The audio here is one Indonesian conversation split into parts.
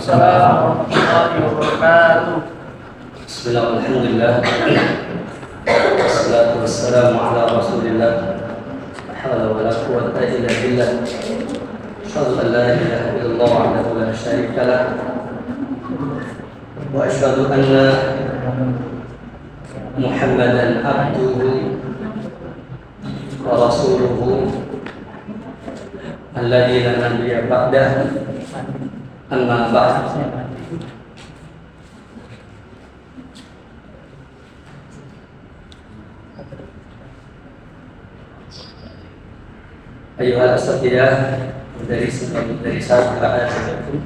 Waalaikumsalam warahmatullahi wabarakatuh. Bismillah, alhamdulillah. Wassalatu wassalamu ala rasulillah. La hawla wa la quwwata illa billah. Asyhadu an la ilaha illallah wahdahu la syarika lah. Wa asyhadu anna Muhammadan abduhu wa rasuluhu alladzi la nabiyya ba'dah. Amma ba'd. Ayuhal asatidah dari sahabat Assalamualaikum.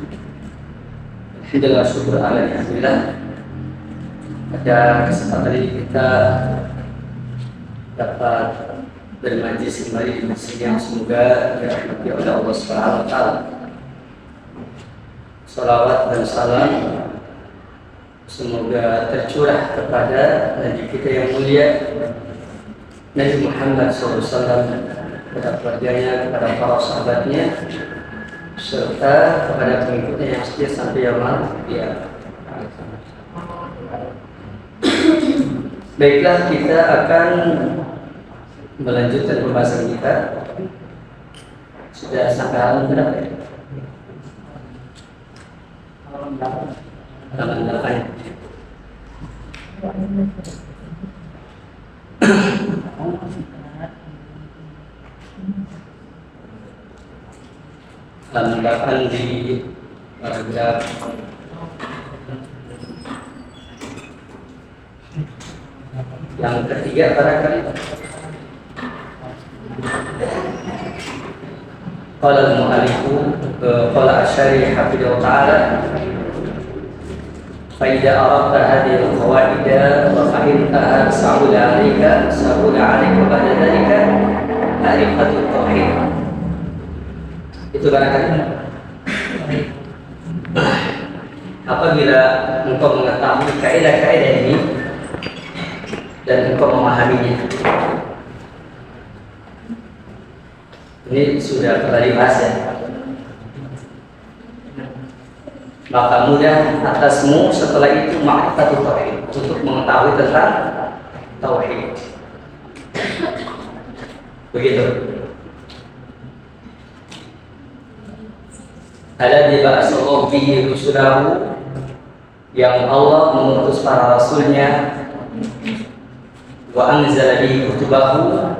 Alhamdulillah, syukur alhamdulillah. Pada kesempatan ini kita dapat bermajlis kembali di masjid yang semoga dirahmati oleh Allah Subhanahu wa taala. Salawat dan salam semoga tercurah kepada Nabi kita yang mulia Nabi Muhammad SAW, kepada keluarganya, kepada para sahabatnya, serta kepada pengikutnya yang setia sampai yaumul qiyamah. Baiklah, kita akan melanjutkan pembahasan kita. Sudah sampai halaman berapa ya? Halaman 8. Halaman 8 di paragraf yang ketiga barangkali. Qala al-mu'allifu qala asy-syarih hafidhahu ta'ala fa idza aradta hadhihi al-qawaid wa fahimtaha sa'ula 'alaika ba'da dhalika ma'rifatut tauhid. Itu barangkali apabila engkau mengetahui kaidah-kaidah ini dan engkau memahaminya. Ini sudah pernah dibahas ya. Maka mudah atasmu setelah itu ma'rifatul tauhid, untuk mengetahui tentang tauhid. Begitu. Alladzi ba'atsallahu bihi rusulahu, yang Allah mengutus para rasulnya, wa anzala bihi kutubahu,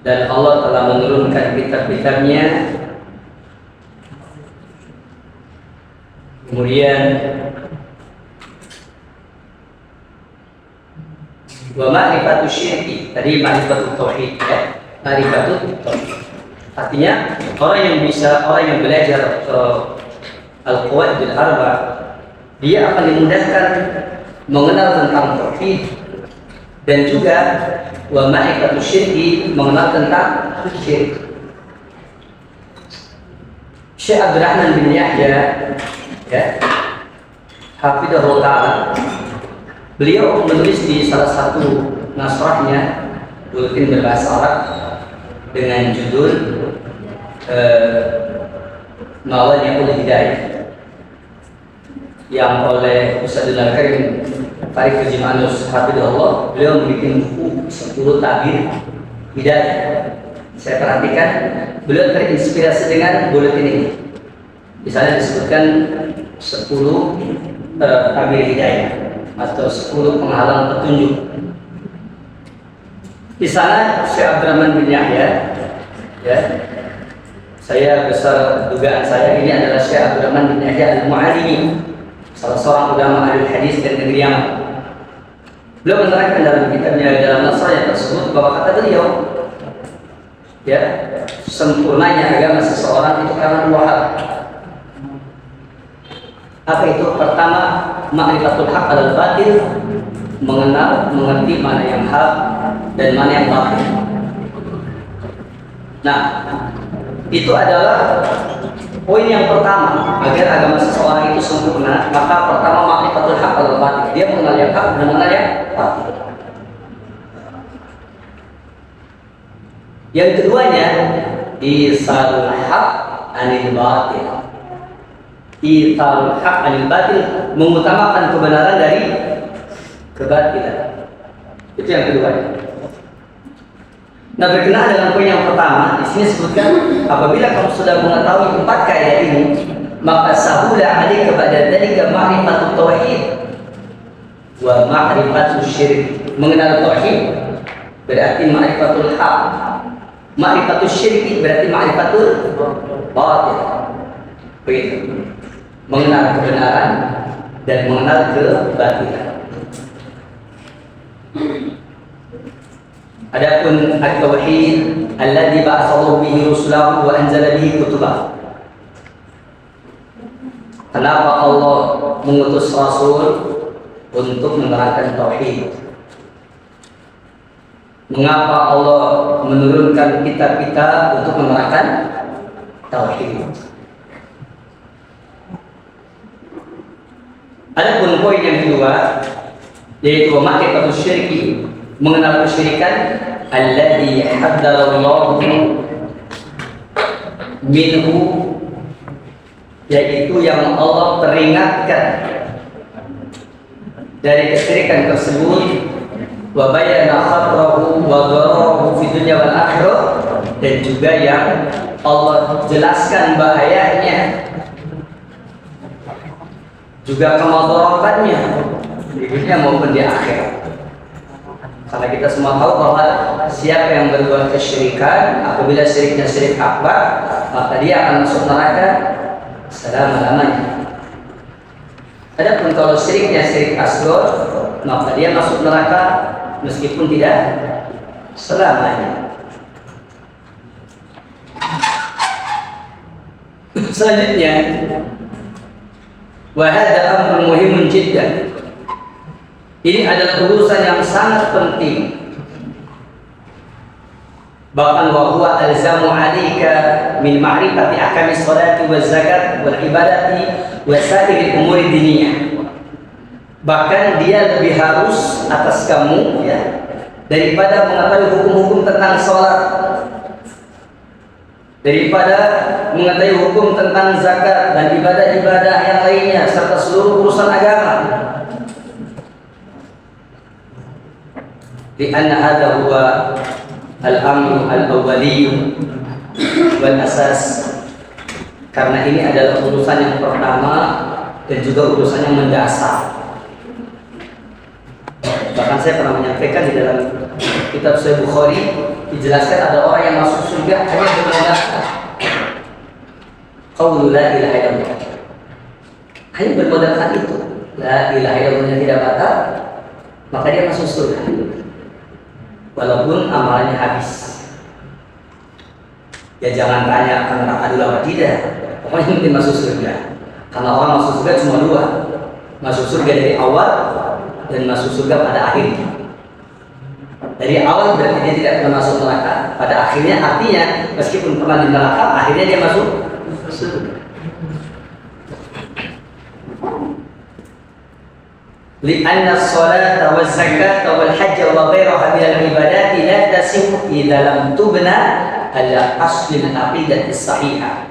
dan Allah telah menurunkan kitab-kitabnya. Kemudian wa ma'rifatus syirki, tadi ma'rifatut tauhid ya, ma'rifatut tauhid. Artinya orang yang belajar al-qawaidul arba, dia akan dimudahkan mengenal tentang tauhid, dan juga wa ma'rifatus syirki, mengenal tentang syirik. Syekh Abdurrahman bin Yahya ya, hafidhahu ta'ala, beliau menulis di salah satu nasrahnya, buletin berbahasa Arab dengan judul Mawani'ul Hidayah, yang oleh Ustaz Al-Karim Farid Kejimanus hafidhahullah. Beliau membuat buku 10 tabir hidayah. Saya perhatikan beliau terinspirasi dengan buletin ini. Misalnya disebutkan 10 tabir hidayah atau 10 penghalang petunjuk. Di sana Syekh Abdurrahman bin Yahya ya, saya besar dugaan saya ini adalah Syekh Abdurrahman bin Yahya al-Mu'allimi, salah seorang ulama ahli hadis dari negeri Yaman. Beliau menerangkan dalam kitabnya, dalam nasranya tersebut, bahwa kata beliau ya, sempurnanya agama seseorang itu karena 2 hal. Apa itu? Pertama, ma'rifatul haq alal batil, mengerti mana yang hak dan mana yang batil. Nah, itu adalah poin yang pertama. Agar agama seseorang itu sempurna, maka pertama ma'rifatul haq alal batil, dia mengenal yang hak dan mengenal yang batil. Yang keduanya, isalul haq anil batil, Itharul haq anil batil, mengutamakan kebenaran dari kebatilan. Itu yang kedua. Nah, berkenaan dengan poin yang pertama, di sini sebutkan apabila kamu sudah mengetahui 4 kaidah ini, maka sahula alaika ba'da dzalika ma'rifatut tauhid wa ma'rifatus syirik. Mengenal tauhid berarti ma'rifatul haq. Ma'rifatus syirik berarti ma'rifatul batil. Begitu. Mengenal kebenaran dan mengenal kebatilan. Adapun at-tauhid alladzi ba'atsallahu bihi rusulahu wa anzala bihi kutubah. Kenapa Allah mengutus rasul untuk menerangkan tauhid? Mengapa Allah menurunkan kitab-kitab untuk menerangkan tauhid? Adapun poin yang kedua, yaitu ma'rifatus syirki, mengenal kesyirikan, alladzi haddarallahu minhu, yaitu yang Allah peringatkan dari kesyirikan tersebut, wa bayyana khatrahu wa darahu fid dunya wal akhirah, dan juga yang Allah jelaskan bahayanya juga kemadaratannya di dunia maupun di akhirat. Karena kita semua tahu bahwa siapa yang berbuat kesyirikan, apabila syiriknya syirik akbar, maka dia akan masuk neraka selama-lamanya. Adapun kalau syiriknya syirik asghar, maka dia masuk neraka meskipun tidak selamanya. Selanjutnya, wa hadza amrun muhimun jiddan. Ini adalah urusan yang sangat penting. Bahkan wa huwa alzamu 'alaika min ma'rifati ahkami sholati wa zakat wal ibadati wa sa'iri umuri diniyah. Bahkan dia lebih harus atas kamu, ya, daripada mengetahui hukum-hukum tentang sholat, daripada mengetahui hukum tentang zakat dan ibadah-ibadah yang lainnya serta seluruh urusan agama. Lianna hadha huwa al-amru al-awwali wal asas. Karena ini adalah urusan yang pertama dan juga urusan yang mendasar. Bahkan saya pernah menyampaikan di dalam kitab Sahih Bukhari dijelaskan ada orang yang masuk surga hanya bermodalkan qaulu la ilaha illallah. Hanya bermodalkan itu, la ilaha illallah yang tidak batal, maka dia masuk surga. Walaupun amalannya habis. Ya jangan tanya akan neraka dulu apa tidak. Pokoknya penting masuk surga. Karena orang masuk surga cuma dua, masuk surga dari awal dan masuk surga pada akhirnya. Dari awal berarti dia tidak pernah masuk neraka, pada akhirnya artinya meskipun pernah di neraka, akhirnya dia masuk surga. Lianna as-salata wa zakata wal hajja wa ghairaha min al-ibadati la tasih idza lam tubna ala asli al-aqidah as-sahihah.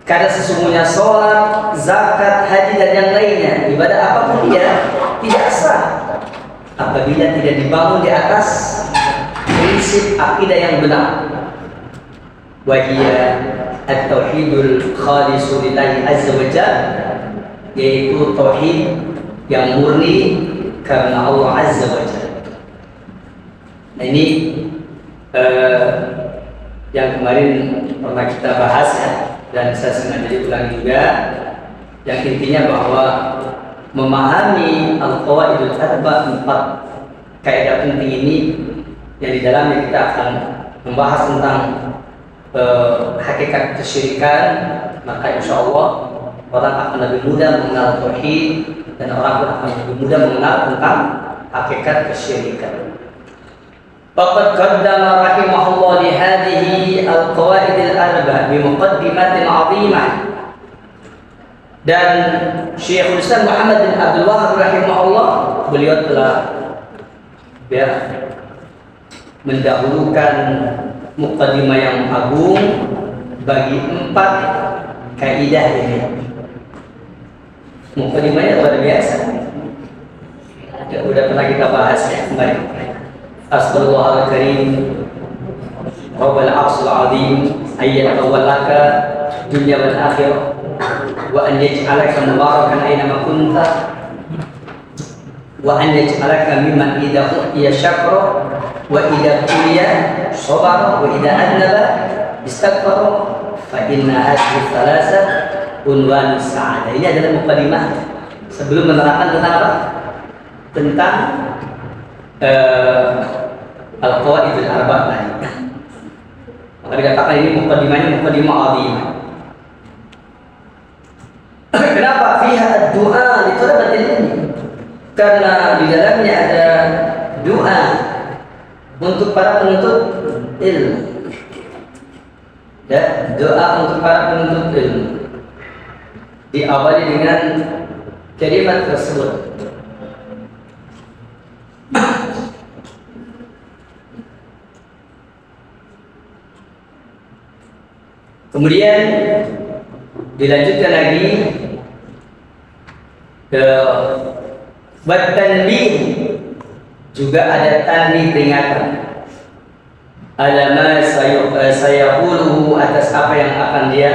Karena sesungguhnya salat, zakat, haji dan yang lainnya, ibadah apapun dia tidak sah apabila tidak dibangun di atas prinsip akidah yang benar. Wa hiya at-tauhidul khalisu lillahi azza wa jalla, yaitu tauhid yang murni karena Allah azza wa jalla. Nah, ini yang kemarin pernah kita bahas, ya, dan saya sengaja diulang juga, yang intinya bahwa memahami al-qawaidul arba', 4 kaidah penting ini yang di dalamnya kita akan membahas tentang hakikat kesyirikan, maka insya Allah orang akan lebih mudah mengenal tauhid dan orang pun akan lebih mudah mengenal tentang hakikat kesyirikan. Faqad qaddama rahimahullah li hadhihi al-qawaid al-arba' bi muqaddimatin 'azimah. Dan Syekhul Islam Muhammad bin Abdul Wahhab rahimahullah, beliau telah, ya, mendahulukan muqaddimah yang agung bagi 4 kaidah ini. Mukadimahnya luar biasa. Ya, udah pernah kita bahas ya kemarin. As'alullah al-Karim Rabbal Arsyil Azim ayyat awwalaka dunya wal akhirah wa an yaj'alaka mubarakan aynama kunta wa an yaj'alaka mimman idza u'tiya syakra wa idza tuliya sabara wa idza adnaba istaghfara fa inna hadhihi thalatha unwan sa'adah. Ini adalah mukadimah sebelum menerangkan tentang apa? Tentang al-qawaidul arba'ah tadi. Maka dikatakan ini mukadimahnya mukadimah azimah. Kenapa? Fiha ad-du'a li talabatil ilmi. Karena di dalamnya ada doa untuk para penuntut ilmu. Ya, doa untuk para penuntut ilmu. Diawali dengan kalimat tersebut. Kemudian dilanjutkan lagi ke tanbih, juga ada tanbih peringatan. Alama sayaquluhu, atas apa yang akan dia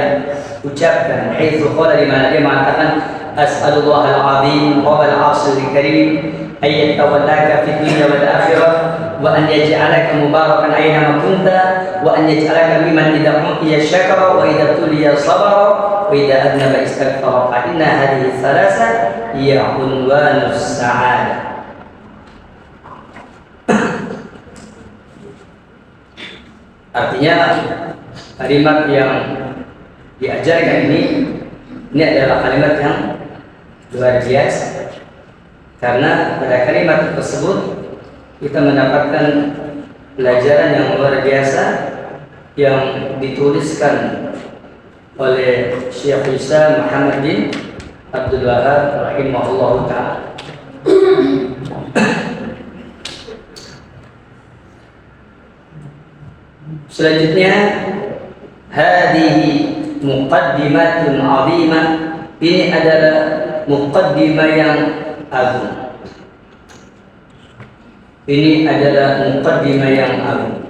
ucapkan. Haitsu qala, di mana dia mengatakan as'alullah al-azim rabbal arsyil karim ay yatawallaka fid dunya wal akhirah wa an yaj'alaka mubarakan aynama kunta wa an yaj'alaka mimman idza u'tiya syakara wa idza tuliya sabara wa idza adnaba istaghfara fa inna hadhihi thalatha hiya unwanus sa'adah. Artinya kalimat yang diajarkan ini adalah kalimat yang luar biasa, karena pada kalimat tersebut kita mendapatkan pelajaran yang luar biasa yang dituliskan oleh Syekh Isa Muhammad bin Abdul Wahab rahimahullahu ta'ala. Selanjutnya, hadhihi muqaddimatun 'azimah, ini adalah muqaddimah yang agung. Ini adalah muqaddimah yang agung.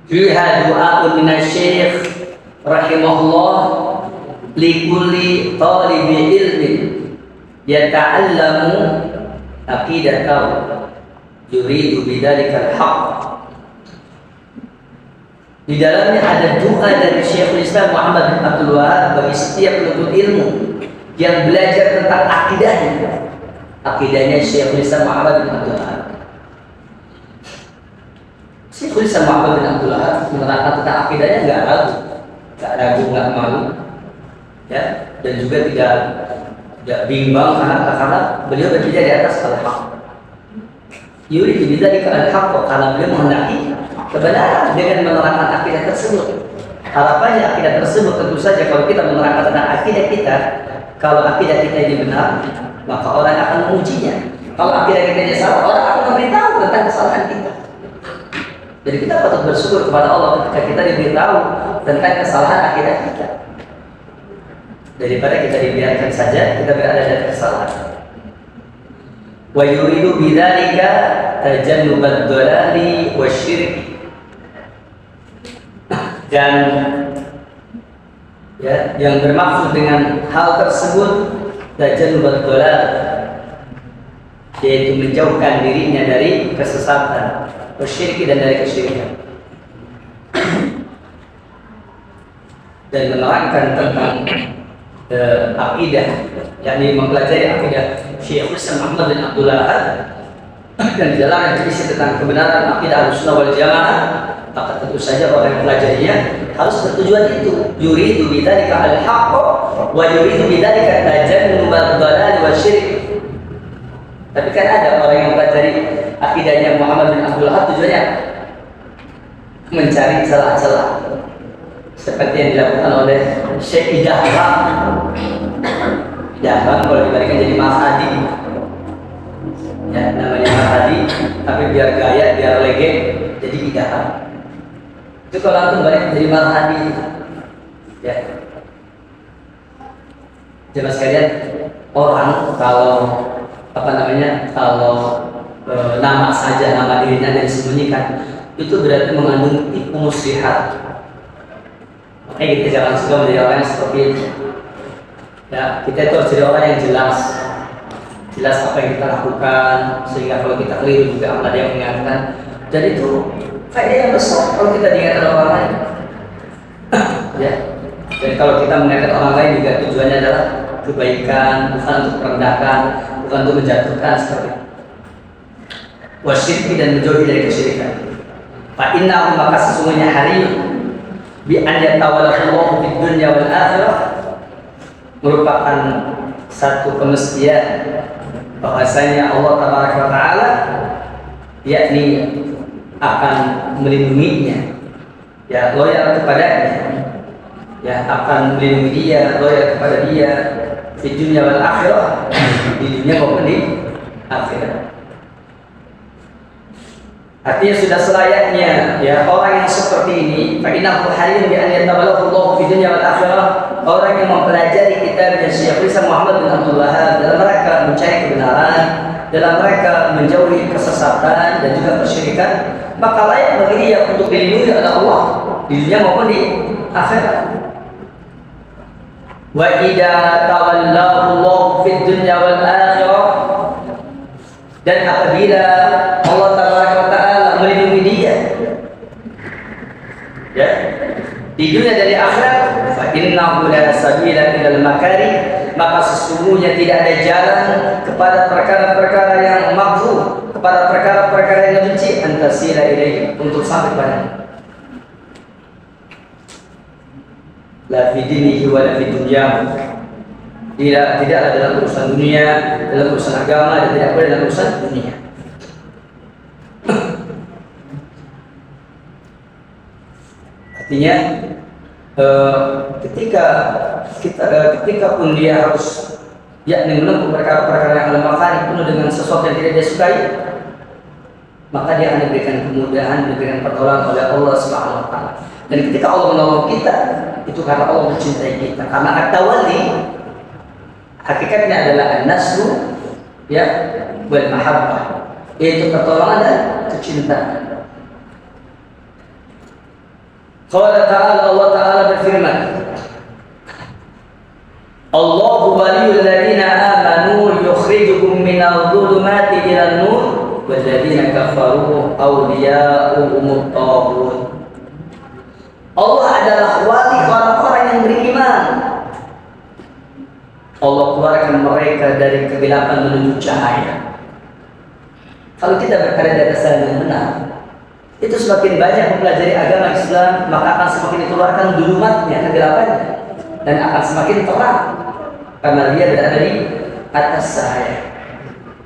Fiha du'a'un minasy-syekh rahimahullah likulli talibi ilmin yata'allamu aqidatahu yuridu bidzalika al-haqq. Di dalamnya ada doa dari Syekhul Islam Muhammad bin Abdul Wahab bagi setiap penuntut ilmu yang belajar tentang akidahnya. Akidahnya Syekhul Islam Muhammad bin Abdul Wahab. Syekhul Islam Muhammad bin Abdul Wahab menerangkan tentang akidahnya nggak ragu, nggak malu, ya, dan juga tidak bimbang karena beliau berbicara di atas al-haq. Yuridu bidzalika al-haqq, karena beliau menghendaki kebenaran dengan menerangkan akidah tersebut. Harapannya akidah tersebut tentu saja kalau kita menerangkan tentang akidah kita, kalau akidah kita ini benar, maka orang akan mengujinya. Kalau akidah kita ini salah, orang akan memberitahu tentang kesalahan kita. Jadi kita patut bersyukur kepada Allah ketika kita diberitahu tentang kesalahan akidah kita, daripada kita dibiarkan saja kita berada dalam kesalahan. Wa yuridu bidzalika tajannubad dhalali wasyirk, dan ya, yang bermaksud dengan hal tersebut tajannubad dhalal, yaitu menjauhkan dirinya dari kesesatan, wasyirk, dan dari kesyirikan, dan menerangkan tentang akidah, yakni mempelajari akidah Syekh Islam Muhammad bin Abdul Wahab, dan di dalamnya berisi tentang kebenaran akidah Ahlussunnah wal Jamaah. Maka tentu saja orang yang pelajarinya harus bertujuan itu, yuridu bidzalika al-haqq wa yuridu bidzalika tajannubad dhalal wasyirk. Tapi kan ada orang yang mempelajari akidahnya Muhammad bin Abdul Wahab tujuannya mencari celah-celah, seperti yang dilakukan oleh Syekh Dahlan. Dahlan kalau dibalikan jadi Mas Hadi, ya, namanya Mas Hadi, tapi biar gaya, biar legend, jadi Dahlan. Itu kalau antum balik jadi Mas Hadi, ya, Jemaah sekalian, orang kalau kalau nama saja, nama dirinya dan disembunyikan, itu berarti mengandung tipu muslihat. Makanya kita jangan suka menjadi orang yang seperti itu. Ya, kita itu harus jadi orang yang jelas apa yang kita lakukan, sehingga kalau kita keliru juga ada yang mengingatkan. Dan itu faedah yang besar kalau kita diingatkan orang lain. Ya. Dan kalau kita mengingatkan orang lain juga tujuannya adalah kebaikan, bukan untuk merendahkan, bukan untuk menjatuhkan seperti itu. Wasyirki dan menjauhi dari kesyirikan. Fa innahu maka sesungguhnya hari bi an yatawallahu fid dunya wal akhirah merupakan satu kemestian bahwasanya Allah Taala yakni akan melindunginya, ya loyal kepadanya, ya akan melindungi dia, loyal kepada dia di dunia wal akhirah, di dunia maupun di akhirat. Artinya sudah selayaknya ya orang yang seperti ini, fa innahu hayyun bi an yatabalagha Allah fi dunya wal akhirah, orang yang mempelajari kitabnya Syekh Isa Muhammad bin Abdul Wahhab dalam rangka mencari kebenaran, dalam rangka menjauhi kesesatan dan juga kesyirikan, maka layak bagi dia untuk dilindungi oleh Allah di dunia maupun di akhirat. Wa idza tawallahu Allah fid dunya wal akhirah, dan apabila Allah Taala melindungi dia ya di dunia dan di akhirat, fa innahu la sabila ilal makari, maka sesungguhnya tidak ada jalan kepada perkara-perkara yang makruh, kepada perkara-perkara yang benci, antasila ilaihi, untuk sampai padanya. La fi dinihi wa la fi dunyahu, tidaklah dalam urusan dunia, dalam urusan agama, dan tidak boleh dalam urusan dunia. Artinya ketika pun dia harus yakni menempuh perkara-perkara yang al-makari penuh dengan sesuatu yang tidak dia sukai, maka dia akan diberikan kemudahan, diberikan pertolongan oleh Allah Subhanahu wa taala. Dan ketika Allah menolong kita, itu karena Allah mencintai kita. Karena at-tawalli hakikatnya adalah an-nasru ya wal mahabbah, yaitu pertolongan dan kecintaan. Qala ta'ala, Allah Ta'ala berfirman, Allahu waliyul ladina amanu yukhrijuhum minadh dhulumati ilan nur wal ladina kafaru awliya'uhumut taghut. Allah adalah wali orang-orang yang beriman. Allah keluarkan mereka dari kegelapan menuju cahaya. Kalau kita berada di atas jalan yang benar, itu semakin banyak mempelajari agama Islam, maka akan semakin dikeluarkan dulumatnya, kegelapannya, dan akan semakin terang karena dia berada di atas cahaya.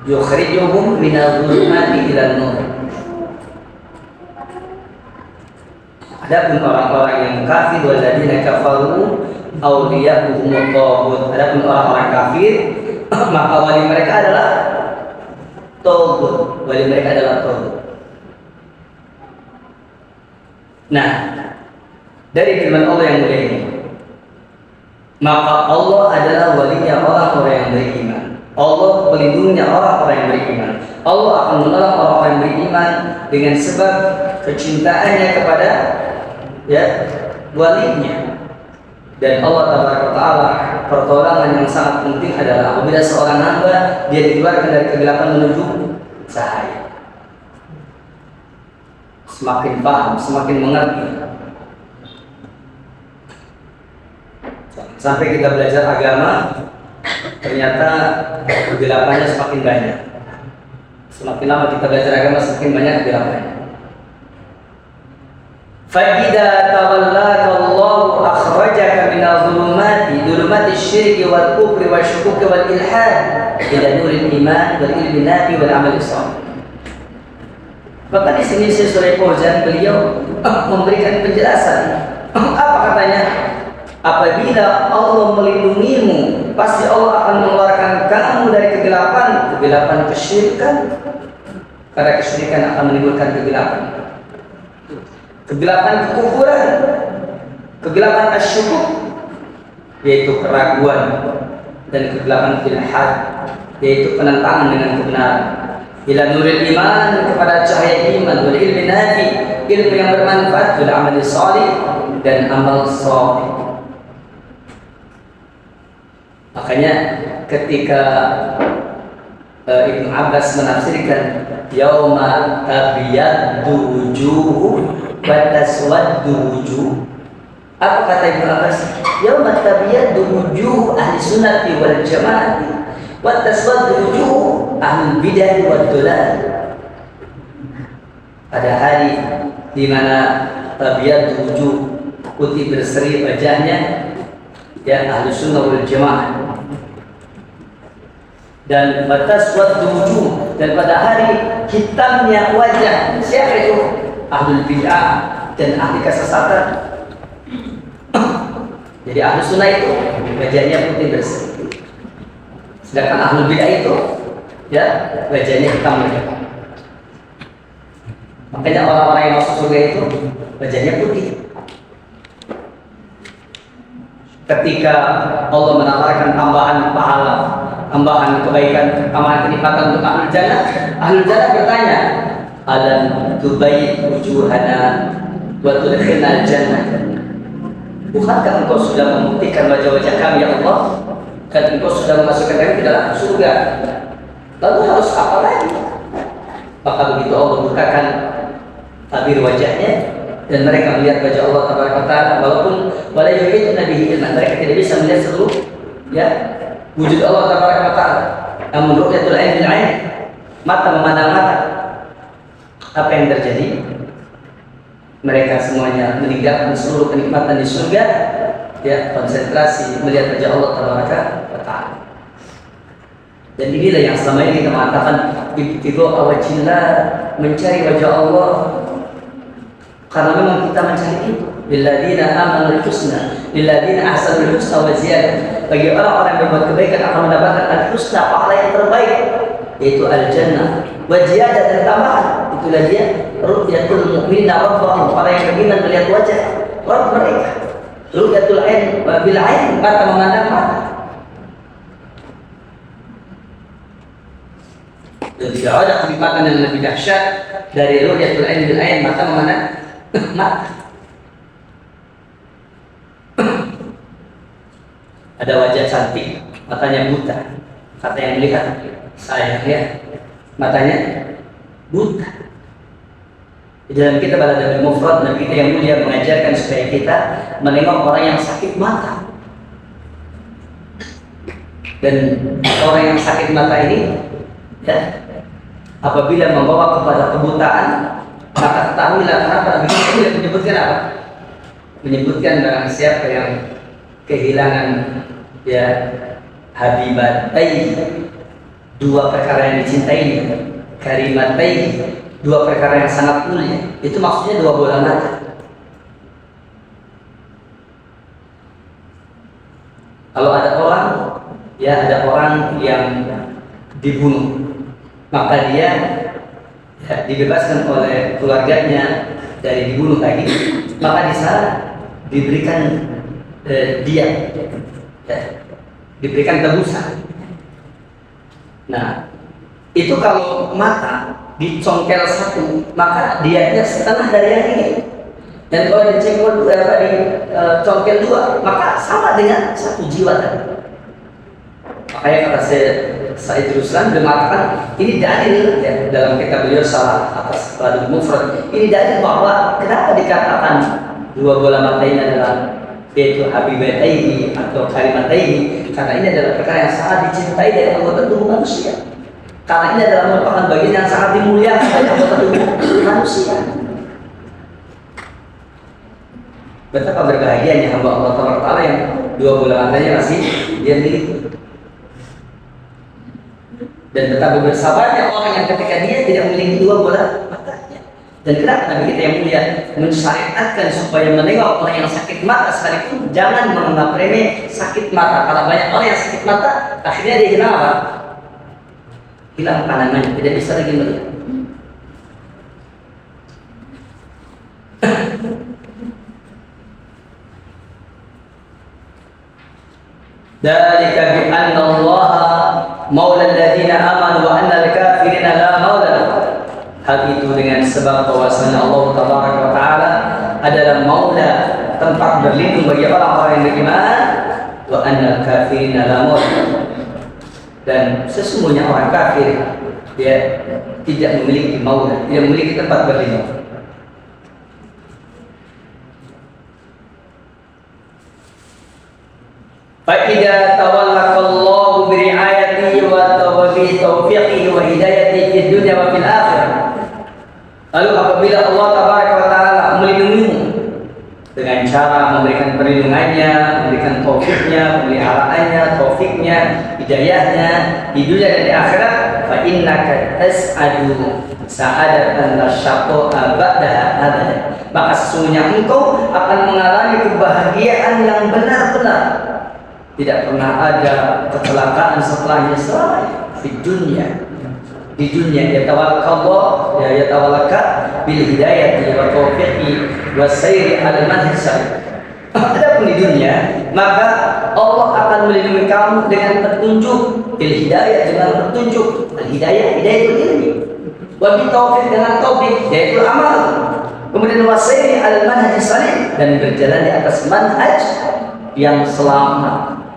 Yukhrijuhum minadh dhulumati ilan nur. Adapun orang-orang yang kafir, walladzina kafaru awliya'uhumut taghut. Adapun orang-orang kafir, maka wali mereka adalah taghut. Wali mereka adalah taghut. Nah, dari firman Allah yang mulia ini, maka Allah adalah walinya orang-orang yang beriman. Allah melindunginya orang-orang yang beriman. Allah akan menolong orang-orang yang beriman dengan sebab kecintaannya kepada walinya. Dan Allah Taala, pertolongan yang sangat penting adalah apabila seorang hamba dia dikeluarkan dari kegelapan menuju cahaya. Semakin paham, semakin mengerti. Sampai kita belajar agama, ternyata kegelapannya semakin banyak. Semakin lama kita belajar agama, semakin banyak kegelapannya. فَإِذَا تَوَلَّاكَ اللَّهُ أَخْرَجَكَ مِنَ ظُلُمَاتِ الشِّرْكِ وَالْكُفْرِ وَالشُّكُوكِ وَالْإِلْحَادِ إِلَى نُورِ الْإِيمَانِ وَالْعِلْمِ النَّافِعِ وَالْعَمَلِ الصَّالِحِ. Maka di sini Syekh Shalih Fauzan beliau memberikan penjelasan. Apa katanya? Apabila Allah melindungimu, pasti Allah akan mengeluarkan kamu dari kegelapan kesyirikan. Karena kesyirikan akan menimbulkan kegelapan. Kegelapan kekufuran, kegelapan asyukuk, yaitu keraguan, dan kegelapan ilhad, yaitu penentangan dengan kebenaran. Ila nuril iman, kepada cahaya iman, wal ilmi nafi, ilmu yang bermanfaat, wal amali salih, dan amal salih. Makanya ketika Ibnu Abbas menafsirkan yauma tabyaddu wujuh wa taswaddu wujuh, apa kata Ibnu Abbas? Yauma tabyaddu wujuh ahli sunnati wal jamaah wa taswaddu wujuh ahli bidah wad dalal. Pada hari di mana tabyaddu wujuh, putih berseri wajahnya, ya ahli sunnah wal jamaah, dan batas waktu wujud, dan pada hari hitamnya wajah siapa itu? Ahlul bid'ah dan ahli kesesatan. Jadi ahli sunnah itu wajahnya putih bersih, sedangkan ahlul bid'ah itu ya wajahnya hitam. Makanya orang-orang yang masuk surga itu wajahnya putih. Ketika Allah menawarkan tambahan pahala, tambahan kebaikan, tambahan kenikmatan untuk ahlul jannah bertanya, alam tubayyid wujuhana wa tudkhilna jannah. Bukankah engkau sudah memutihkan wajah-wajah kami ya Allah, dan engkau sudah memasukkan kami ke dalam surga? Lalu harus apa lagi? Maka begitu Allah bukakan tabir wajahnya, dan mereka melihat wajah Allah Taala, walaupun wala yuhituna bihi ilman, mereka tidak bisa melihat seluruh ya wujud Allah Taala. Namun ru'yatul ain bil ain, mata memandang mata. Apa yang terjadi? Mereka semuanya meninggalkan seluruh kenikmatan di surga, ya, konsentrasi melihat wajah Allah Taala. Dan inilah yang selama ini kita mengatakan ibtigha wajhillah, mencari wajah Allah. Karena memang kita mencari itu. Lilladzina amanu husna, lilladzina ahsanul husna wa ziyadah. Bagi orang-orang yang berbuat kebaikan akan mendapatkan al-husna, pahala yang terbaik, yaitu al-jannah. Wa ziyadah, dan tambahan. Itulah dia ru'yatul mu'minina rabbahum, orang yang beriman melihat wajah Rabb mereka. Ru'yatul ain bil ain, mata memandang mata. Dan tidak ada kenikmatan yang lebih dahsyat dari ru'yatul ain bil ain, mata memandang mata. Ada wajah cantik, matanya buta. Kata yang melihat, sayang ya, matanya buta. Di dalam kitab Al-Adabul Mufrad, Nabi kita yang mulia mengajarkan supaya kita menengok orang yang sakit mata. Dan orang yang sakit mata ini, ya, apabila membawa kepada kebutaan, maka ketahuilah kenapa Nabi kita menyebutkan apa? Menyebutkan barang siapa yang kehilangan ya habibatai, dua perkara yang dicintai, karimatai, dua perkara yang sangat mulia. Itu maksudnya dua bola mata. Kalau ada orang, ya ada orang yang dibunuh, maka dia ya, dibebaskan oleh keluarganya dari dibunuh tadi, maka di sana diberikan dia ya, diberikan tebusan. Nah, itu kalau mata dicongkel satu, maka dianya setengah dari yang ini. Dan kalau dicongkel dicongkel dua, maka sama dengan satu jiwa tadi. Makanya kata Said Ruslan mengatakan ini dalil ya, dalam kitab beliau Salah atas Al-Adabul Mufrad. Ini dalil bahwa kenapa dikatakan dua bola mata ini adalah yaitu habibataihi atau kalimataihi, karena ini adalah perkara yang sangat dicintai dari anggota tubuh manusia. Karena ini adalah merupakan bagian yang sangat dimuliakan dari anggota tubuh manusia. Betapa berbahagianya hamba Allah Taala yang dua bola matanya masih dia miliki. Dan betapa bersabarnya orang yang ketika dia tidak memiliki dua bola matanya. Dan kenapa Nabi kita yang mulia mensyariatkan supaya menengok orang yang sakit mata sekalipun jangan menganggap remeh sakit mata. Karena banyak orang yang sakit mata akhirnya dia hilang apa? Hilang pandangannya, tidak bisa lagi melihat. Dzalika bi anna amanu wa anna al-kafirina la maula. Hal itu dengan sebab bahwasanya Allah Tabaraka wa Ta'ala adalah maula, tempat berlindung bagi orang-orang yang beriman, wa anna al-kafirina la maula. Dan sesungguhnya orang kafir dia tidak memiliki maula, tidak memiliki tempat berlindung. Fa'idha tawallakallahu biri'ayatihi wa tawfiqihi wa hidayatihi fid dunya wa fil akhirah. Lalu apabila Allah Tabaraka wa Ta'ala melindungimu dengan cara memberikan perlindungannya, memberikan taufiknya, pemeliharaannya, taufiknya, hidayahnya di dunia dan di akhirat, fa innaka tas'adu sa'adatan la syaqqa ba'daha abada. Maka sesungguhnya engkau akan mengalami kebahagiaan yang benar-benar. Tidak pernah ada kecelakaan setelahnya selama di dunia. Di dunia yatawakkallah ya yatawallaka bil hidayati wa taufiqi wa sayri al manhaj. Adapun di dunia, maka Allah akan melindungi kamu dengan petunjuk, bil hidayah dengan petunjuk, al hidayah hidayatul ilmi, wa bi taufiq dengan taufik yaitu amal. Kemudian wa sayri al manhaj salih, dan berjalan di atas manhaj yang selamat.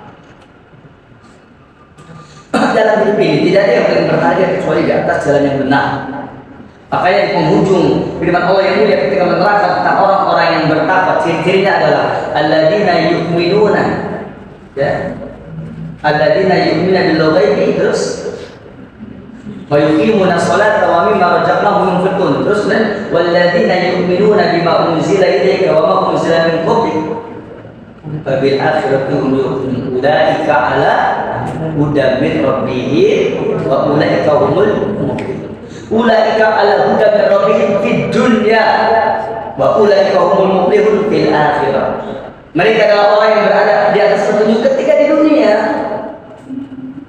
Dalam hidup ini tidak ada yang paling berharga kecuali di atas jalan yang benar. Makanya di penghujung firman Allah yang mulia ketika menerangkan tentang orang-orang yang bertakwa, ciri-cirinya adalah alladzina yu'minuna, ya, alladzina yu'minuna bil ghaibi, terus wa yuqimuna sholata wa mimma razaqnahum yunfiqun, terus walladzina yu'minuna bima unzila ilayka wa ma unzila min qablik fa bil akhirati hum yuqinun ulaika ala huda min rabbihim wa ulaika humul muflihun. Ulaika ala huda min rabbihim fid dunya wa ulaika humul muflihun fil akhirah. Mereka adalah orang yang berada di atas petunjuk ketika di dunia.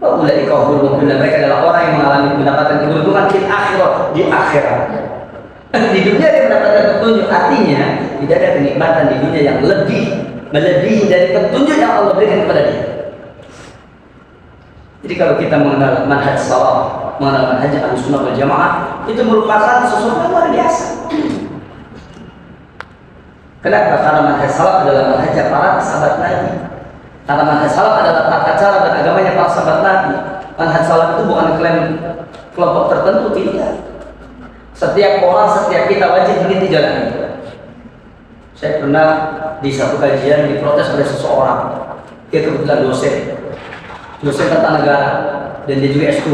Wa ulaika humul muflihun. Mereka adalah orang yang mengalami mendapatkan keberuntungan fil akhirah, di akhirat. Di dunia dia mendapatkan petunjuk, artinya tidak ada kenikmatan di dunia yang lebih melebihi dari petunjuk yang Allah berikan kepada dia. Jadi kalau kita mengenal manhaj salaf, mengenal manhaj Ahlussunnah wal Jamaah, itu merupakan sesuatu yang luar biasa. Kenapa? Karena manhaj salaf adalah manhaj para sahabat Nabi. Karena manhaj salaf adalah tata cara dan agamanya para sahabat Nabi. Manhaj salaf itu bukan klaim kelompok tertentu, tidak. Setiap orang, setiap kita wajib mengikuti jalan ini. Saya pernah di satu kajian diprotes oleh seseorang. Dia kebetulan dosen tata negara, dan dia juga S2.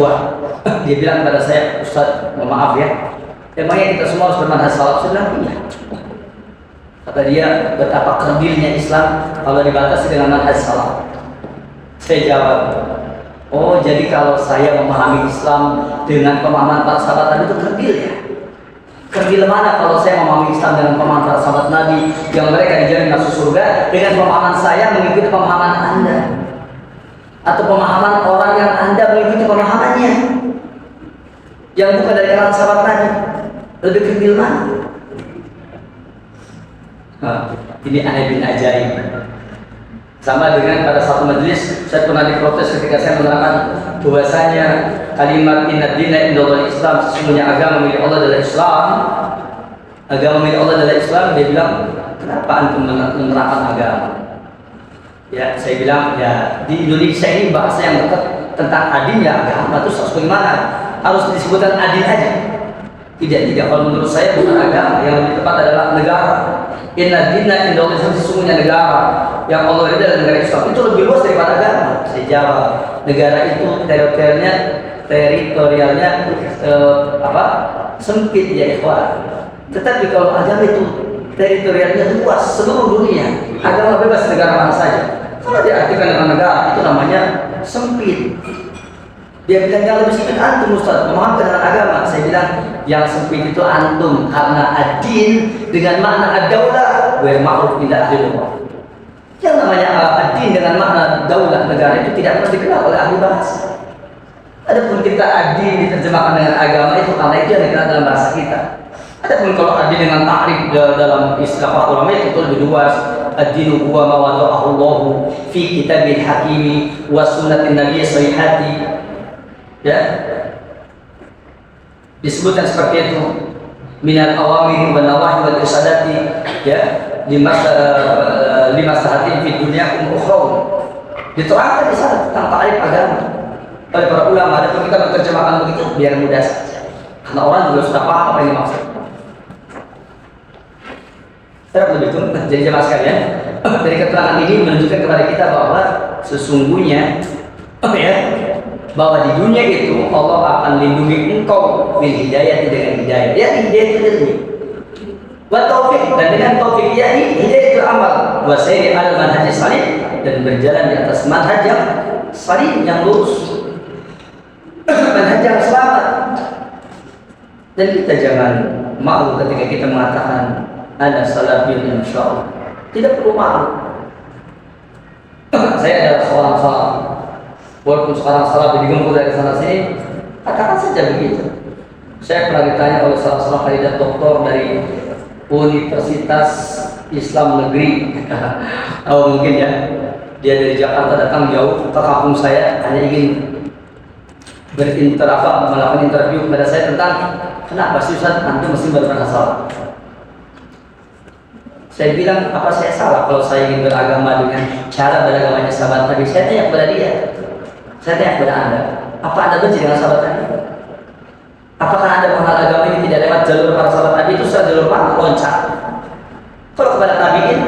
Dia bilang kepada saya, Ustaz, mohon maaf ya, emangnya kita semua harus bermanhaj salaf? Saya bilang iya. Kata dia, betapa kerdilnya Islam kalau dibatasi dengan manhaj salaf. Saya jawab, oh jadi kalau saya memahami Islam dengan pemahaman para sahabat Nabi itu kerdil ya? Kerdil mana kalau saya memahami Islam dengan pemahaman para sahabat Nabi yang mereka dijamin masuk surga, dengan pemahaman saya mengikuti pemahaman Anda, atau pemahaman orang yang Anda mengikuti pemahamannya yang bukan dari kalangan sahabat Nabi? Lebih kerdil mana? Ini aneh bin ajaib. Sama dengan pada satu majelis saya pernah diprotes ketika saya menerangkan bahwasanya kalimat inna dina indallah Islam, sesungguhnya agama milik Allah adalah Islam. Agama milik Allah adalah Islam. Dia bilang, kenapa antum menerapkan agama? Ya, saya bilang, ya di Indonesia ini bahasa yang dekat tentang adil ya agama. Terus harus bagaimana? Harus disebutkan adil aja? Tidak. Kalau menurut saya bukan agama, yang lebih tepat adalah negara. Inna dina indallah Islam, sesungguhnya negara yang Allah ridha adalah negara Islam. Itu lebih luas daripada agama. Saya jawab, negara itu teritorialnya sempit ya ikhwan. Tetapi kalau agama itu teritorialnya luas, seluruh dunia. Agama bebas negara mana saja. Kalau diartikan dengan negara, itu namanya sempit. Dia bilang yang lebih sempit antum Ustaz, memahami dengan agama. Saya bilang yang sempit itu antum, karena adin dengan makna ad-daulah wa ma'ruf inda ahli lughah. Yang namanya adin dengan makna daulah negara itu tidak pernah dikenal oleh ahli bahasa. Adapun kita adin diterjemahkan dengan agama itu karena itu yang dikenal dalam bahasa kita. Adapun kalau adin dengan takrif dalam istilah para ulama itu lebih luas. Ad-dinu huwa ma wada'ahu Allah fi kitabil hakimi wa sunnatin nabiy sahihati. Ya, disebutkan seperti itu minal awamir wa nawahi wal irsyadati ya lima sahatin fi dunyakum ukhraw. Diterangkan di sana tentang ta'rif agama oleh para ulama. Ada kita menerjemahkan begitu biar mudah saja, karena orang juga sudah paham apa yang dimaksud. Lebih itu, jadi jemaah sekalian, dari keterangan ini menunjukkan kepada kita bahwa sesungguhnya bahwa di dunia itu Allah akan lindungi engkau bil hidayah dengan hidayah. Ya, hidayah itu ilmu. Wa taufik, dan dengan taufik yakni hidayatul amal wa sayri al manhaj salih, dan berjalan di atas manhaj yang salih, yang lurus, manhaj yang selamat. Dan kita jangan malu ketika kita mengatakan ada salafiyun insyaallah. Tidak perlu malu. Saya adalah seorang salaf. Walaupun sekarang salaf digempur dari sana sini, katakan saja begitu. Saya pernah ditanya oleh salah seorang kandidat doktor dari Universitas Islam Negeri. Oh mungkin ya, dia dari Jakarta datang jauh ke kampung saya, hanya ingin melakukan interview kepada saya tentang kenapa sih Ustaz antum mesti beragama salah. Saya bilang, apa saya salah kalau saya ingin beragama dengan cara beragamanya sahabat Nabi? Saya tanya kepada dia, saya tanya kepada Anda, apa Anda benci dengan sahabat Nabi? Apakah Anda mengenal agama ini tidak lewat jalur para sahabat Nabi? Itu sudah jalur panah, loncat. Kalau kepada tabi'in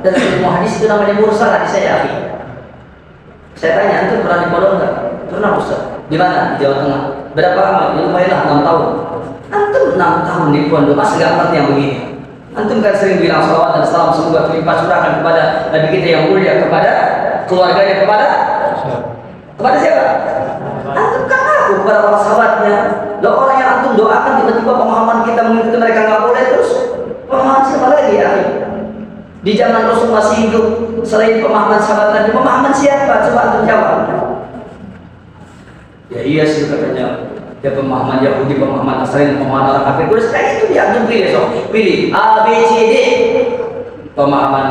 dan ilmu hadis itu namanya mursal hadis saya akhi. Saya tanya, antum pernah di Pondok enggak? Pernah Ustaz. Di mana? Di Jawa Tengah. Berapa lama? Ya, lumayanlah 6 tahun. Antum 6 tahun di Pondok, masih nggak ngerti yang begini. Antum kan sering bilang salawat dan salam semoga terlimpah curahkan kepada Nabi kita yang mulia, kepada keluarganya, kepada siapa? Antum kan aku kepada para sahabatnya. Loh, orang yang antum doakan tiba-tiba pemahaman kita mengikuti mereka nggak boleh, terus pemahaman siapa lagi ya? Di zaman Rasul masih hidup, selain pemahaman sahabat Nabi, pemahaman siapa? Coba antum jawab. Ya iya sih katanya. Ya pemahaman Yahudi, pemahaman Nasrani, pemahaman orang kafir. Terus kayak itu dia antum pilih, so pilih A, B, C, D. Pemahaman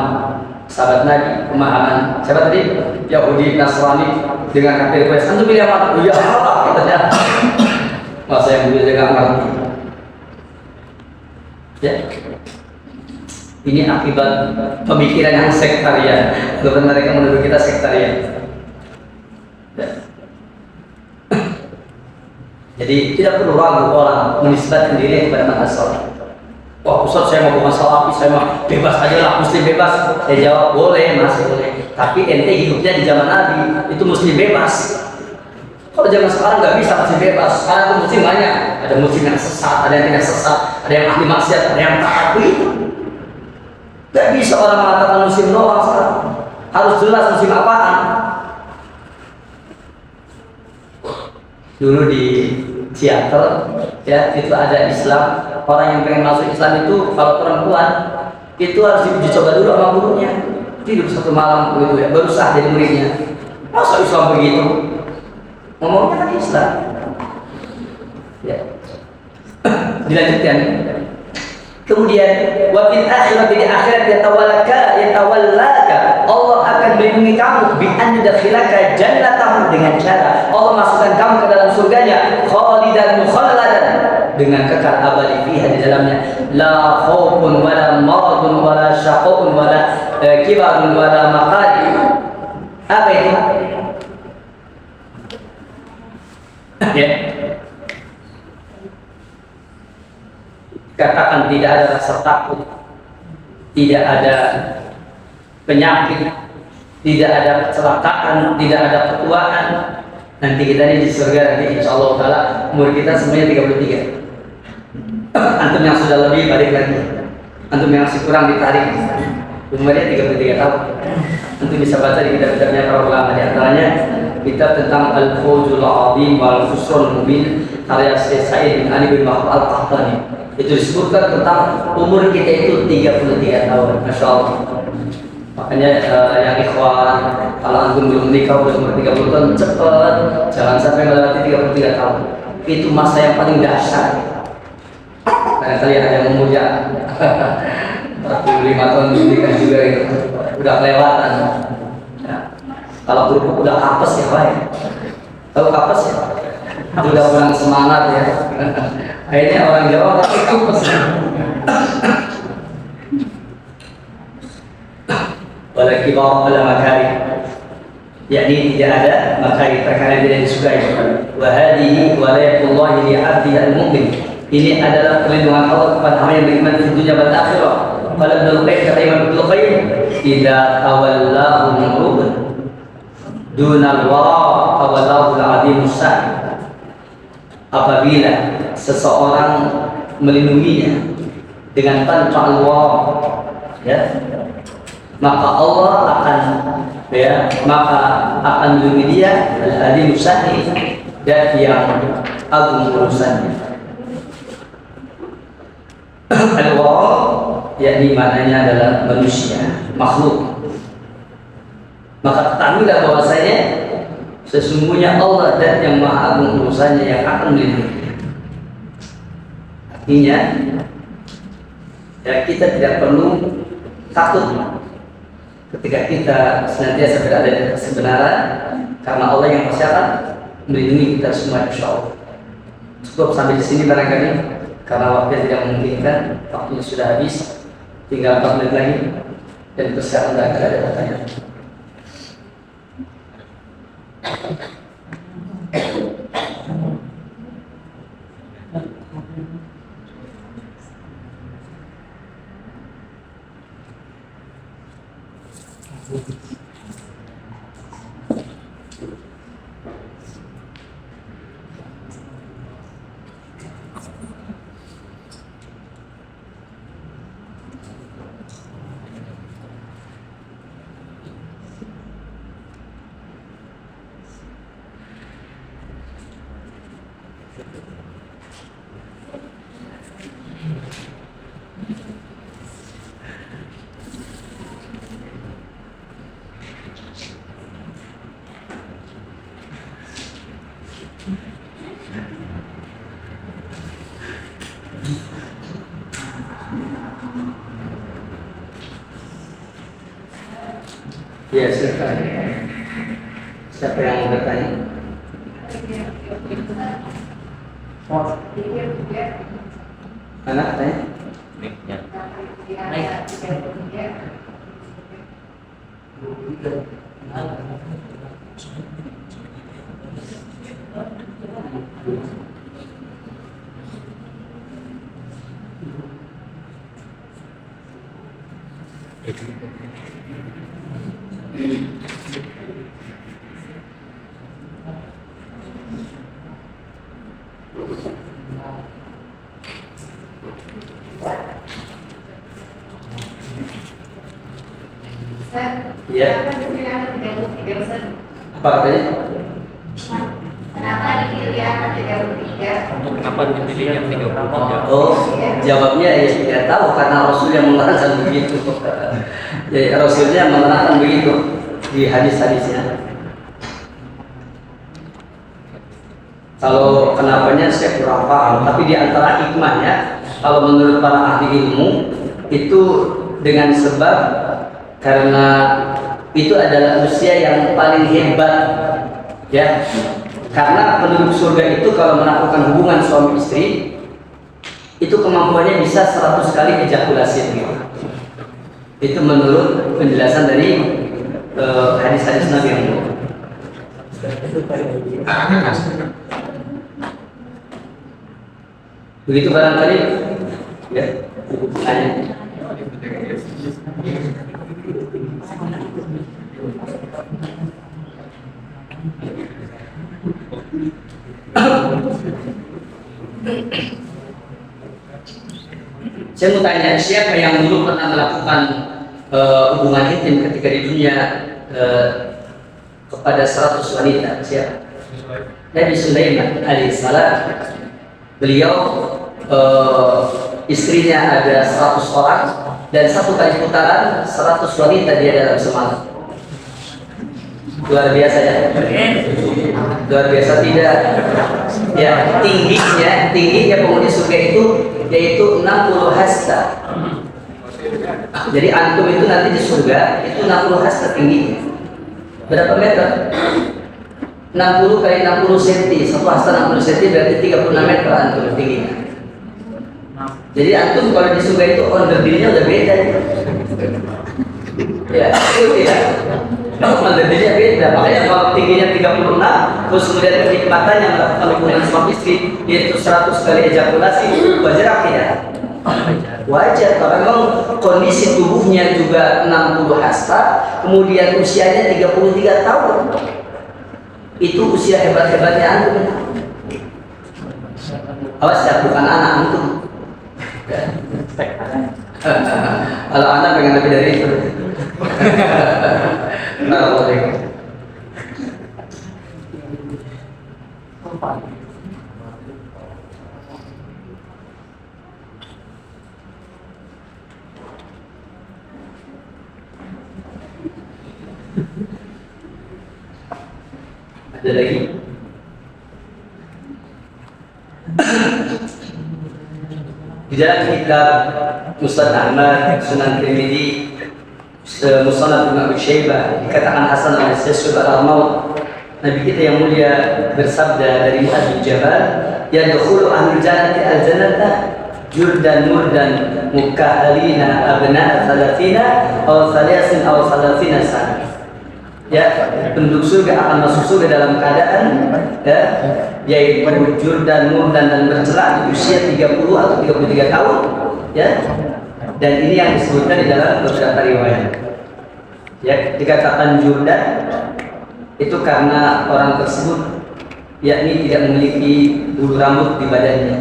sahabat Nabi, pemahaman siapa tadi? Yahudi, Nasrani dengan kafir. Antum pilih apa? Ya Allah katanya. Masa yang boleh nggak ngerti. Ya. Ini akibat pemikiran yang sektarian. Bahkan mereka menuduh kita sektarian. Ya. Jadi tidak perlu ragu orang menisbatkan diri kepada manhaj salaf. Wah Ustaz, saya mau bukan salafi, saya mau bebas aja lah, muslim bebas. Saya jawab boleh, masih boleh. Tapi ente hidupnya di zaman Nabi itu muslim bebas. Kalau zaman sekarang nggak bisa muslim bebas. Sekarang itu muslim banyak. Ada muslim yang sesat, ada yang tidak sesat, ada yang ahli maksiat, ada yang taat, begitu. Gak bisa orang mengatakan muslim doang sekarang. Harus jelas muslim apaan. Dulu di Seattle ya itu ada Islam, orang yang pengen masuk Islam itu kalau perempuan itu harus diuji coba dulu sama gurunya, tidur 1 malam begitu ya, baru sah jadi muridnya. Masa Islam begitu? Ngomongnya kan Islam ya. Dilanjutkan kemudian wa fil akhirati, di akhirat yatawallaka Allah akan melindungi kamu bi an yudkhilaka jannatahu, dengan cara Allah masukkan kamu ke dalam surganya khalidan mukhalladan, dengan kekal abadi fiha, di dalamnya la khaufun wala maradun wala syaqun wala kibarun wala maqadi. Apa itu? Ya. Katakan tidak ada rasa takut, tidak ada penyakit, tidak ada kecelakaan, tidak ada ketuaan. Nanti kita ini di surga nanti insya Allah taala umur kita semuanya 33. Antum yang sudah lebih balik lagi, antum yang masih kurang ditarik, umurnya 33 tahun. Antum bisa baca di kitab-kitabnya para ulama, di antaranya kitab tentang Al-Fawzul Azim wal Khusrul Mubin karya Syekh Sa'id bin Ali bin Wahab Al-Qahtani. Itu disebutkan tentang umur kita itu 33 tahun, Masya Allah. Makanya yang ikhwan, kalau antum belum nikah udah umur 30 tahun, cepat, jangan sampai melewati 33 tahun. Itu masa yang paling dahsyat. Karena kalian ada yang memuja 45 tahun nikah juga itu, udah kelewatan. Ya. Kalau kerupuk udah kapes ya Pak. Tahu kapes ya? Sudah kurang semangat ya. Akhirnya orang Jawa pasti kampus. Wala kibar wala makari, yakni tidak ada makari, perkara tidak disukai. Wa hadhihi walayatullah li 'abdi al-mu'min. Ini adalah perlindungan Allah kepada hamba yang beriman di dunia dan akhirat. Qala Ibnu Qayyim, kata Imam Ibnu Qayyim, idza tawallahu mu'rubun dunal wara tawallahu al-'azim as-sa'id. Apabila seseorang melindunginya dengan tanpa Allah, ya, maka Allah akan melindungi dia, al-'azim as-sa'id, dan yang agung urusannya. Al-wara yakni maknanya adalah manusia, makhluk. Maka ketahuilah bahwasanya sesungguhnya Allah dan yang maha agung urusannya yang akan melindungi. Artinya ya, kita tidak perlu takut ketika kita senantiasa berada di atas kebenaran, karena Allah yang pasti akan melindungi kita semua, insyaallah. Cukup sampai di sini barangkali, karena waktunya tidak memungkinkan, waktunya sudah habis, tinggal 4 menit lagi, dan sekarang tidak ada pertanyaan. Ya, silakan. Siapa yang mau bertanya? Anak tanya? Ya. Apa katanya? Kenapa dipilih angka 33? Kenapa dipilih yang 33? Oh, jawabnya ya tidak tahu, karena Rasul yang menerangkan begitu. Ya, Rasulnya menerangkan begitu di hadis-hadisnya. Kalau kenapanya saya kurang paham, tapi di antara hikmahnya, kalau menurut para ahli ilmu, itu dengan sebab karena itu adalah usia yang paling hebat, ya. Karena penduduk surga itu kalau melakukan hubungan suami istri, itu kemampuannya bisa 100 kali ejakulasi. Itu menurut penjelasan dari hadis-hadis Nabi yang mulia. Begitu barangkali, ya. Tanya. Saya mau tanya, siapa yang dulu pernah melakukan hubungan intim ketika di dunia kepada 100 wanita? Siapa? Nabi Sulaiman alaihissalam. Beliau istrinya ada 100 orang, dan satu kali putaran 100 wanita dia dalam semalam. Luar biasa ya? Luar biasa tidak? Ya, tingginya penghuni surga itu yaitu 60 hasta. Jadi antum itu nanti di surga itu 60 hasta tingginya. Berapa meter? 60 kali 60 cm, 1,60 cm berarti 36 meter antum tingginya. Jadi antum kalau di surga itu onder dirinya udah beda ya, itu ya. Onder dirinya beda, makanya kalau tingginya 36, terus kemudian kenikmatannya melakukan hubungan suami istri yaitu 100 kali ejakulasi, wajar tidak? Wajar, karena memang kondisi tubuhnya juga 60 hasta, kemudian usianya 33 tahun. Itu usia hebat-hebatnya antum. Awas ya, bukan anak antum. Kalau anak pengen lebih dari itu. Assalamualaikum. Ada lagi? Di dalam kitab Musnad Ahmad, Sunan Tirmidzi, Musnad Ibnu Abi Syaibah dikatakan Hasan al-Basri al-Maut. Nabi kita yang mulia bersabda dari Mu'adz bin Jabal, "Yadkhulu ahlul jannati al-jannata jurdan murdan mukahhalina abna'a 30 aw 30 aw 30 sana." Ya, penduduk surga akan masuk surga dalam keadaan ya, yaitu jurdan murdan dan bercelak di usia 30 atau 33 tahun ya. Dan ini yang disebutkan di dalam beberapa riwayat. Ya, dikatakan jurdan itu karena orang tersebut yakni tidak memiliki bulu rambut di badannya.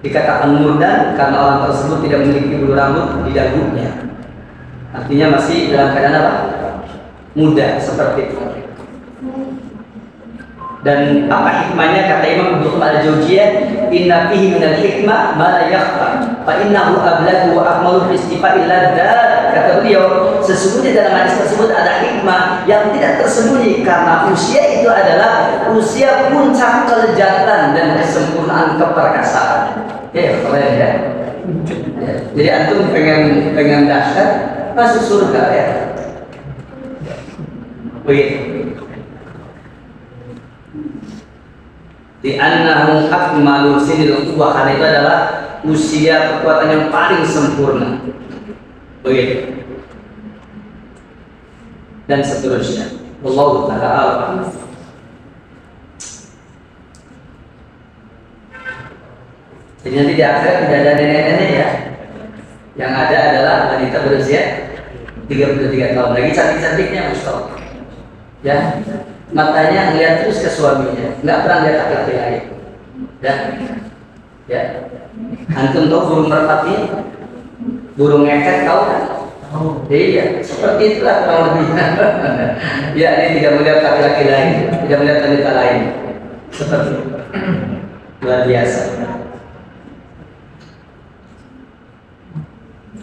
Dikatakan murdan karena orang tersebut tidak memiliki bulu rambut di dagunya. Artinya masih dalam keadaan apa? Muda seperti itu. Dan apa hikmahnya? Kata Imam Ibnu Al-Jauziyah, "Inna fihi minal hikmah ma la yakhfa, fa innahu ablaghu wa akmalu fi istifa'il ladzat." Kata beliau, sesungguhnya dalam hadis tersebut ada hikmah yang tidak tersembunyi karena usia itu adalah usia puncak kelezatan dan kesempurnaan keperkasaan. Ya, keren ya. Jadi antum pengen dahsyat masuk surga ya. Begitu. Di annahu akmalu sinil quwwah, karena itu adalah usia kekuatan yang paling sempurna. Begitu. Dan seterusnya. Wallahu ta'ala a'lam. Jadi nanti di akhirat tidak ada nenek-nenek ya. Yang ada adalah wanita berusia 33 tahun. Lagi cantik-cantiknya Ustaz. Ya, matanya ngeliat terus ke suaminya, nggak pernah lihat laki-laki lain. Ya, antum tahu burung merpati, burung ngeket tahu kan? Iya, seperti itulah kurang lebih. Ya, ini tidak melihat laki-laki lain, tidak melihat wanita lain, seperti itu. Luar biasa.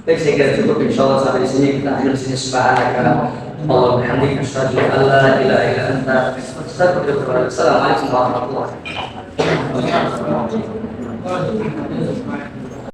Baik, saya kira cukup. Insyaallah sampai di sini kita akhir di sini. Subhanallah. Allah bihamdika asyhadu an la ilaha illa anta astaghfiruka wa atubu ilaik. Assalamualaikum warahmatullahi wabarakatuh.